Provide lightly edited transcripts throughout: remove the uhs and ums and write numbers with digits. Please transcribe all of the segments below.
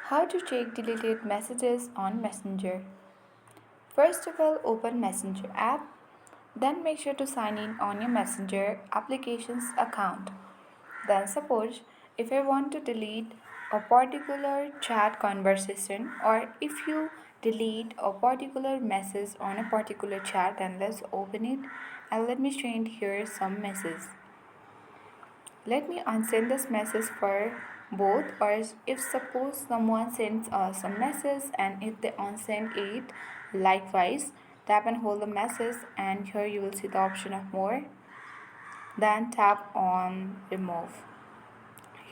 How to check deleted messages on Messenger. First of all, open Messenger app. Then make sure to sign in on your Messenger applications account. Then suppose if I want to delete a particular chat conversation or if you delete a particular message on a particular chat, then let's open it and let me send here some messages. Let me unsend this message for both, or if suppose someone sends us a message and if they unsend it, likewise tap and hold the message and here you will see the option of more, then tap on remove.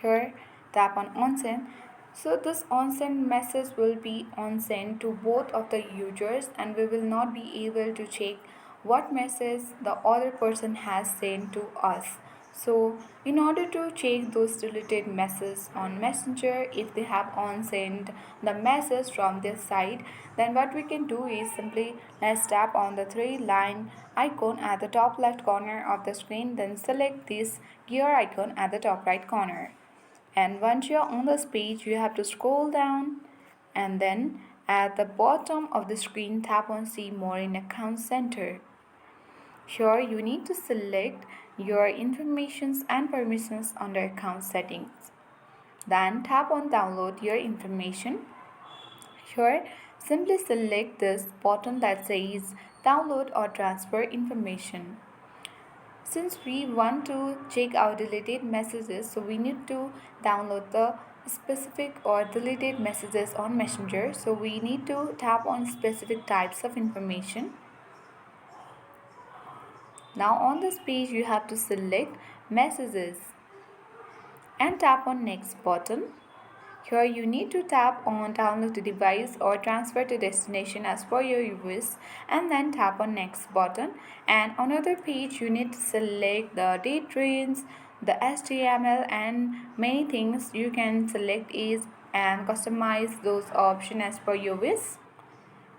Here tap on unsend. So this unsend message will be unsent to both of the users and we will not be able to check what message the other person has sent to us. So in order to check those deleted messages on Messenger, if they have unsent the message from this side, then what we can do is simply let's tap on the three line icon at the top left corner of the screen, then select this gear icon at the top right corner. And once you're on this page, you have to scroll down and then at the bottom of the screen tap on see more in account center. Here you need to select your informations and permissions under account settings. Then tap on download your information. Here simply select this button that says download or transfer information. Since we want to check our deleted messages, so we need to download the specific or deleted messages on Messenger. So we need to tap on specific types of information. Now on this page you have to select messages and tap on next button. Here you need to tap on download to device or transfer to destination as per your wish and then tap on next button, and on another page you need to select the date range, the HTML and many things you can select is and customize those options as per your wish.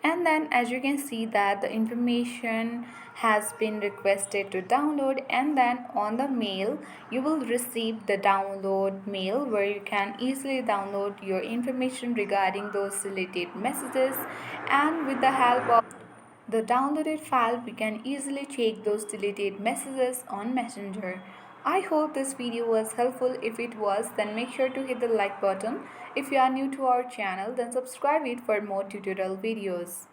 And then as you can see that the information has been requested to download, and then on the mail you will receive the download mail where you can easily download your information regarding those related messages, and with the help of the downloaded file we can easily check those deleted messages on Messenger. I hope this video was helpful. If it was, then make sure to hit the like button. If you are new to our channel, then subscribe it for more tutorial videos.